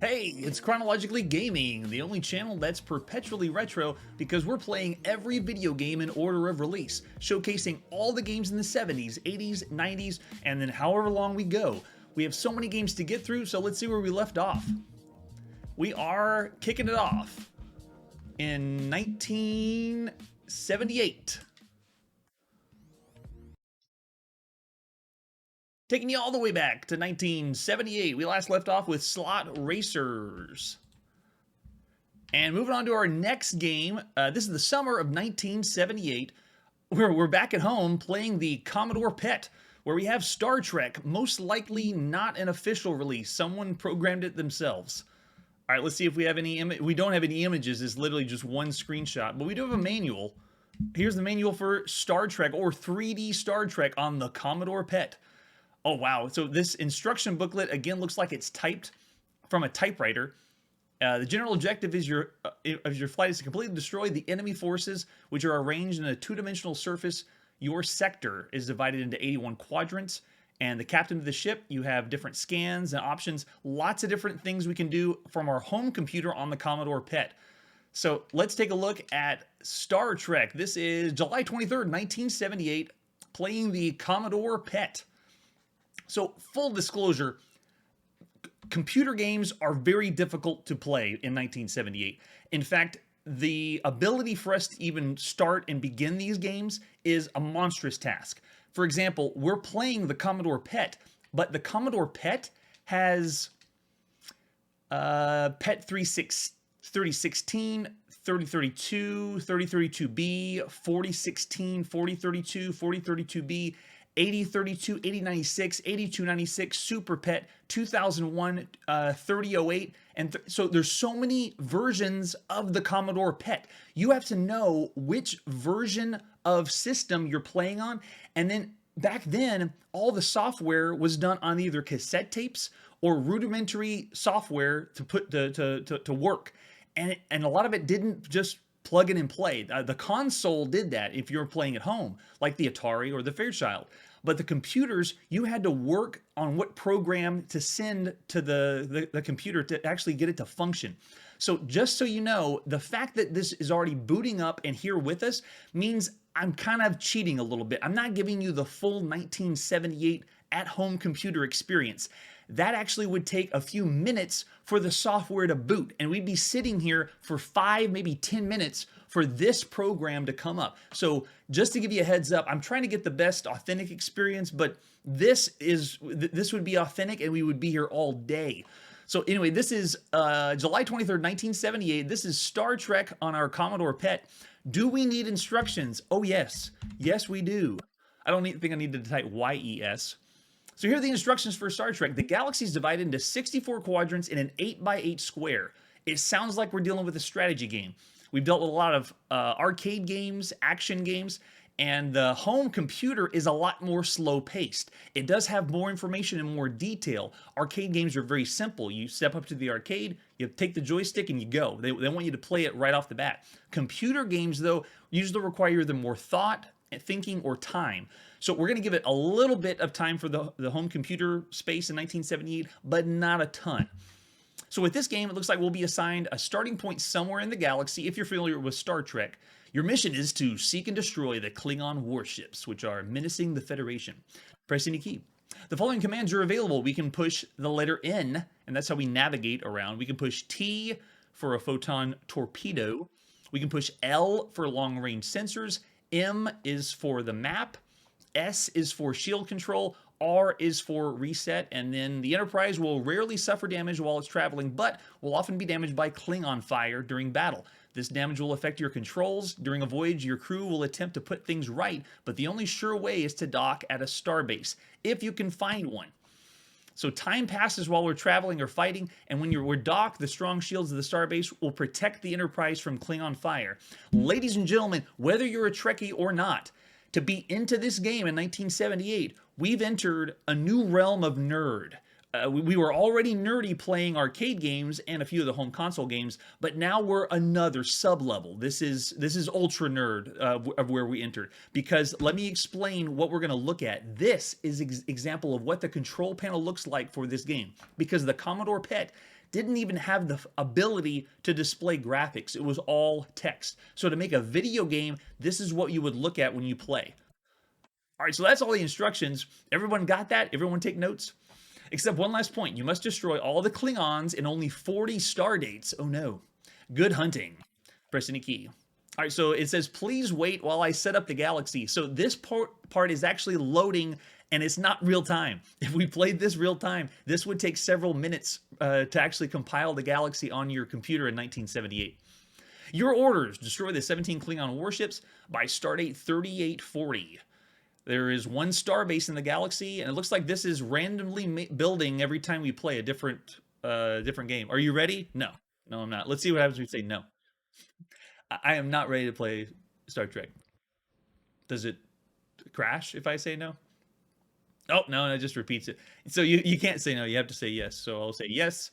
Hey, it's Chronologically Gaming, the only channel that's perpetually retro because we're playing every video game in order of release, showcasing all the games in the 70s, 80s, 90s, and then however long we go. We have so many games to get through, so let's see where we left off. We are kicking it off in 1978. Taking you all the way back to 1978, we last left off with Slot Racers. And moving on to our next game, this is the summer of 1978. We're back at home playing the Commodore PET, where we have Star Trek, most likely not an official release. Someone programmed it themselves. All right, let's see if we have any we don't have any images. It's literally just one screenshot, but we do have a manual. Here's the manual for Star Trek, or 3D Star Trek on the Commodore PET. Oh, wow. So this instruction booklet, again, looks like it's typed from a typewriter. The general objective is of your flight is to completely destroy the enemy forces, which are arranged in a two-dimensional surface. Your sector is divided into 81 quadrants. And the captain of the ship, you have different scans and options. Lots of different things we can do from our home computer on the Commodore PET. So let's take a look at Star Trek. This is July 23rd, 1978, playing the Commodore PET. So, full disclosure, computer games are very difficult to play in 1978. In fact, the ability for us to even start and begin these games is a monstrous task. For example, we're playing the Commodore PET, but the Commodore PET has PET 3016, 3032, 3032B, 4016, 4032, 4032B, 8032, 8096, 8296, Super PET, 2001, 3008, and so there's so many versions of the Commodore PET. You have to know which version of system you're playing on, and then back then, all the software was done on either cassette tapes or rudimentary software to put to work, and a lot of it didn't just plug in and play. The console did that if you're playing at home, like the Atari or the Fairchild. But the computers, you had to work on what program to send to the computer to actually get it to function. So just so you know, the fact that this is already booting up and here with us means I'm kind of cheating a little bit. I'm not giving you the full 1978 at-home computer experience. That actually would take a few minutes for the software to boot, and we'd be sitting here for 5, maybe 10 minutes for this program to come up. So just to give you a heads up, I'm trying to get the best authentic experience, but this would be authentic and we would be here all day. So anyway, this is July 23rd, 1978. This is Star Trek on our Commodore PET. Do we need instructions? Oh, yes. Yes, we do. I don't think I need to type YES. So here are the instructions for Star Trek. The galaxy is divided into 64 quadrants in an 8x8 square. It sounds like we're dealing with a strategy game. We've dealt with a lot of arcade games, action games, and the home computer is a lot more slow-paced. It does have more information and more detail. Arcade games are very simple. You step up to the arcade, you take the joystick, and you go. They want you to play it right off the bat. Computer games, though, usually require either more thought, thinking, or time. So we're going to give it a little bit of time for the home computer space in 1978, but not a ton. So with this game, it looks like we'll be assigned a starting point somewhere in the galaxy. If you're familiar with Star Trek, your mission is to seek and destroy the Klingon warships, which are menacing the Federation. Press any key. The following commands are available. We can push the letter N, and that's how we navigate around. We can push T for a photon torpedo. We can push L for long-range sensors. M is for the map. S is for shield control. R is for reset, and then the Enterprise will rarely suffer damage while it's traveling, but will often be damaged by Klingon fire during battle. This damage will affect your controls. During a voyage, your crew will attempt to put things right, but the only sure way is to dock at a starbase, if you can find one. So time passes while we're traveling or fighting, and when we're docked, the strong shields of the starbase will protect the Enterprise from Klingon fire. Ladies and gentlemen, whether you're a Trekkie or not, to be into this game in 1978, we've entered a new realm of nerd. We were already nerdy playing arcade games and a few of the home console games, but now we're another sub-level. This is ultra nerd of where we entered. Because let me explain what we're going to look at. This is example of what the control panel looks like for this game. Because the Commodore PET didn't even have the ability to display graphics. It was all text. So to make a video game, this is what you would look at when you play. All right, so that's all the instructions. Everyone got that? Everyone take notes? Except one last point. You must destroy all the Klingons in only 40 star dates. Oh no. Good hunting. Press any key. All right, so it says, please wait while I set up the galaxy. So this part is actually loading, and it's not real time. If we played this real time, this would take several minutes to actually compile the galaxy on your computer in 1978. Your orders: destroy the 17 Klingon warships by stardate 3840. There is one star base in the galaxy, and it looks like this is randomly building every time we play a different game. Are you ready? No. No, I'm not. Let's see what happens if we say no. I am not ready to play Star Trek. Does it crash if I say no? Oh, no, it just repeats it. So you can't say no. You have to say yes. So I'll say yes.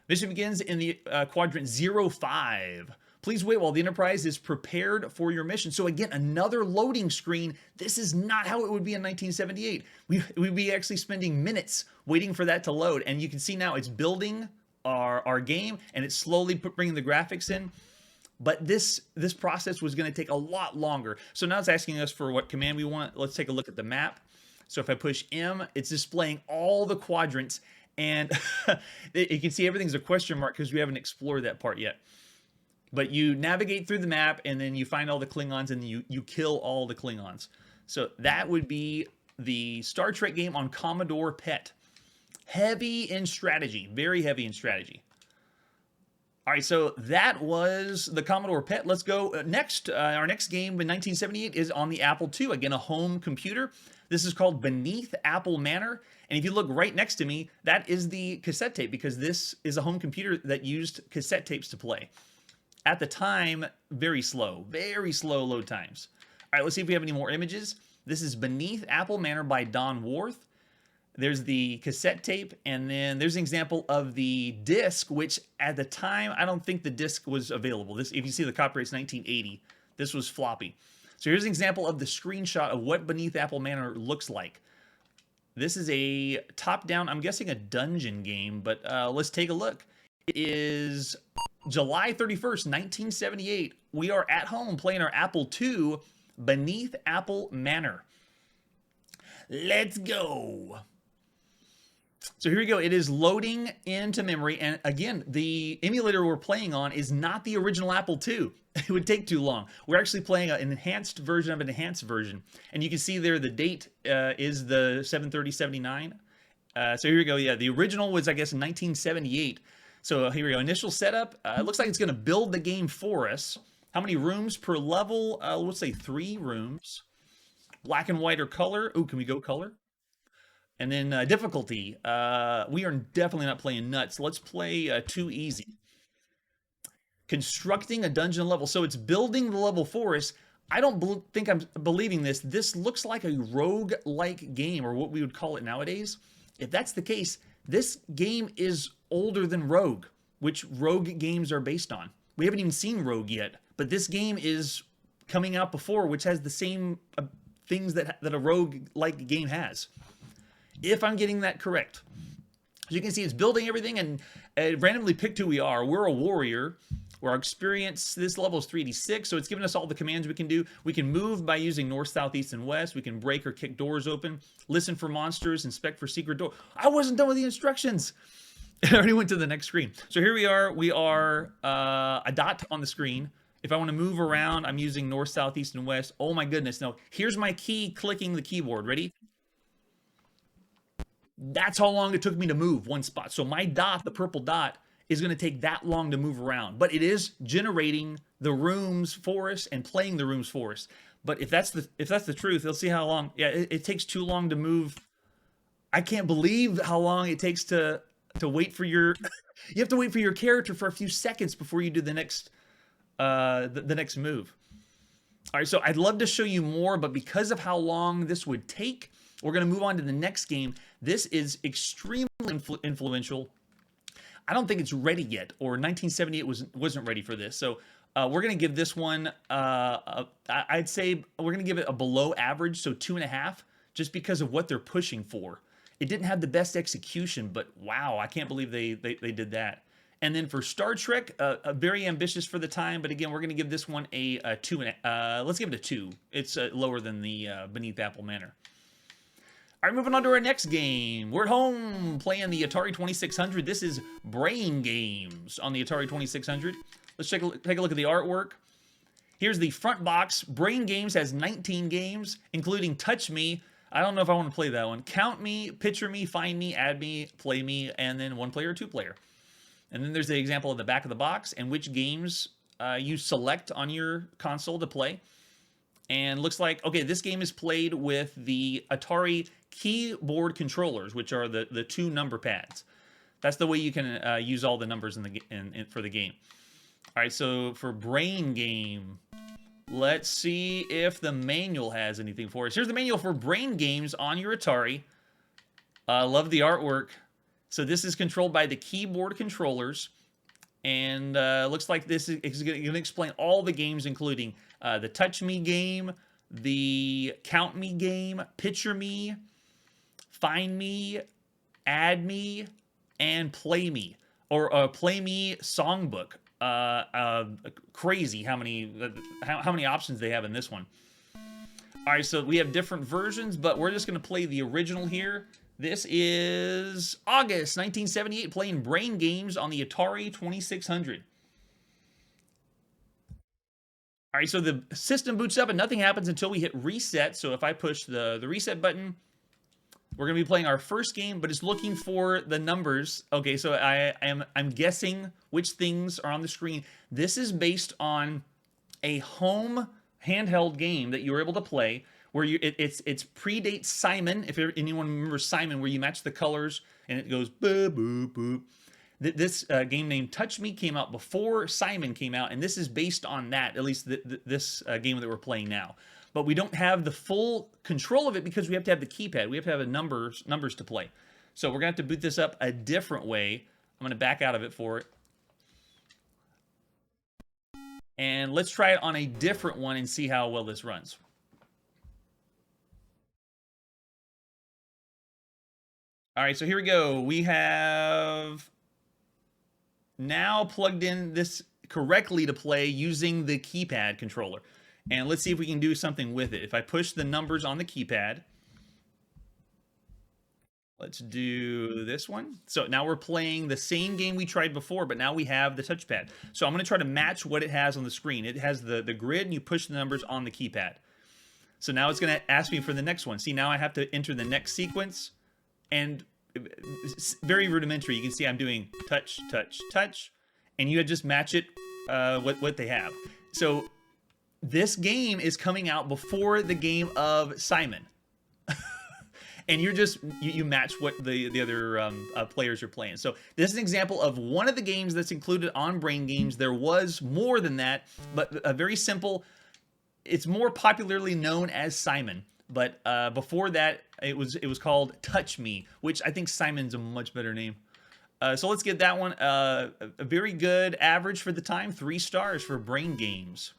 Mission begins in the quadrant 05. Please wait while the Enterprise is prepared for your mission. So again, another loading screen. This is not how it would be in 1978. We'd be actually spending minutes waiting for that to load. And you can see now it's building our game, and it's slowly bringing the graphics in. But this process was going to take a lot longer. So now it's asking us for what command we want. Let's take a look at the map. So if I push M, it's displaying all the quadrants, and you can see everything's a question mark because we haven't explored that part yet. But you navigate through the map, and then you find all the Klingons, and you kill all the Klingons. So that would be the Star Trek game on Commodore PET. Heavy in strategy, very heavy in strategy. All right, so that was the Commodore PET. Let's go next. Our next game in 1978 is on the Apple II, again, a home computer. This is called Beneath Apple Manor. And if you look right next to me, that is the cassette tape, because this is a home computer that used cassette tapes to play. At the time, very slow load times. All right, let's see if we have any more images. This is Beneath Apple Manor by Don Worth. There's the cassette tape, and then there's an example of the disc, which at the time, I don't think the disc was available. This, if you see the copyright's 1980, this was floppy. So here's an example of the screenshot of what Beneath Apple Manor looks like. This is a top-down, I'm guessing a dungeon game, but let's take a look. It is July 31st, 1978. We are at home playing our Apple II, Beneath Apple Manor. Let's go. So here we go. It is loading into memory. And again, the emulator we're playing on is not the original Apple II. It would take too long. We're actually playing an enhanced version of an enhanced version. And you can see there the date is the 7/30/79. So here we go. Yeah, the original was, I guess, in 1978. So here we go. Initial setup. It looks like it's going to build the game for us. How many rooms per level? Let's say 3 rooms. Black and white or color. Ooh, can we go color? And then difficulty. We are definitely not playing nuts. Let's play too easy. Constructing a dungeon level. So it's building the level for us. I don't think I'm believing this. This looks like a rogue-like game, or what we would call it nowadays. If that's the case, this game is older than Rogue, which Rogue games are based on. We haven't even seen Rogue yet, but this game is coming out before, which has the same things that a Rogue-like game has. If I'm getting that correct. As you can see, it's building everything, and it randomly picked who we are. We're a warrior. Our experience, this level is 3d6, so it's giving us all the commands we can do. We can move by using north, south, east, and west. We can break or kick doors open, listen for monsters, inspect for secret doors. I wasn't done with the instructions. I already went to the next screen. So here we are. We are a dot on the screen. If I want to move around, I'm using north, south, east, and west. Oh my goodness. Now, here's my key clicking the keyboard. Ready? That's how long it took me to move one spot. So my dot, the purple dot, is going to take that long to move around. But it is generating the rooms for us and playing the rooms for us. But if that's the truth, let's see how long. Yeah, it takes too long to move. I can't believe how long it takes to wait for your. You have to wait for your character for a few seconds before you do the next the next move. All right, so I'd love to show you more, but because of how long this would take, we're going to move on to the next game. This is extremely influential. I don't think it's ready yet, or 1978 wasn't ready for this. So we're going to give this one, I'd say we're going to give it a below average, so 2.5, just because of what they're pushing for. It didn't have the best execution, but wow, I can't believe they did that. And then for Star Trek, very ambitious for the time, but again, we're going to give this one a 2. Let's give it a 2. It's lower than the Beneath Apple Manor. All right, moving on to our next game. We're at home playing the Atari 2600. This is Brain Games on the Atari 2600. Let's take a look at the artwork. Here's the front box. Brain Games has 19 games, including Touch Me. I don't know if I want to play that one. Count Me, Picture Me, Find Me, Add Me, Play Me, and then 1-player, 2-player. And then there's the example of the back of the box and which games you select on your console to play. And looks like, okay, this game is played with the Atari keyboard controllers, which are the 2 number pads. That's the way you can use all the numbers for the game. All right, so for Brain Game, let's see if the manual has anything for us. Here's the manual for Brain Games on your Atari. Love the artwork. So this is controlled by the keyboard controllers, and looks like this is going to explain all the games, including the Touch Me game, the Count Me game, Picture Me, Find Me, Add Me, and Play Me, or Play Me Songbook. Crazy how many options they have in this one. All right, so we have different versions, but we're just going to play the original here. This is August 1978, playing Brain Games on the Atari 2600. All right, so the system boots up and nothing happens until we hit reset. So if I push the reset button, we're going to be playing our first game, but it's looking for the numbers. Okay, so I'm guessing which things are on the screen. This is based on a home handheld game that you were able to play, where it's predates Simon. If anyone remembers Simon, where you match the colors and it goes boop boop boop. This game named Touch Me came out before Simon came out, and this is based on that. At least this game that we're playing now. But we don't have the full control of it because we have to have the keypad. We have to have numbers to play. So we're going to have to boot this up a different way. I'm going to back out of it for it. And let's try it on a different one and see how well this runs. All right, so here we go. We have now plugged in this correctly to play using the keypad controller. And let's see if we can do something with it. If I push the numbers on the keypad, let's do this one. So now we're playing the same game we tried before, but now we have the touchpad. So I'm going to try to match what it has on the screen. It has the grid, and you push the numbers on the keypad. So now it's going to ask me for the next one. See, now I have to enter the next sequence. And it's very rudimentary. You can see I'm doing touch, touch, touch. And you just match it what they have. So this game is coming out before the game of Simon. And you match what the other players are playing. So this is an example of one of the games that's included on Brain Games. There was more than that, but a very simple. It's more popularly known as Simon. But before that, it was called Touch Me, which I think Simon's a much better name. So let's get that one. A very good average for the time, 3 stars for Brain Games.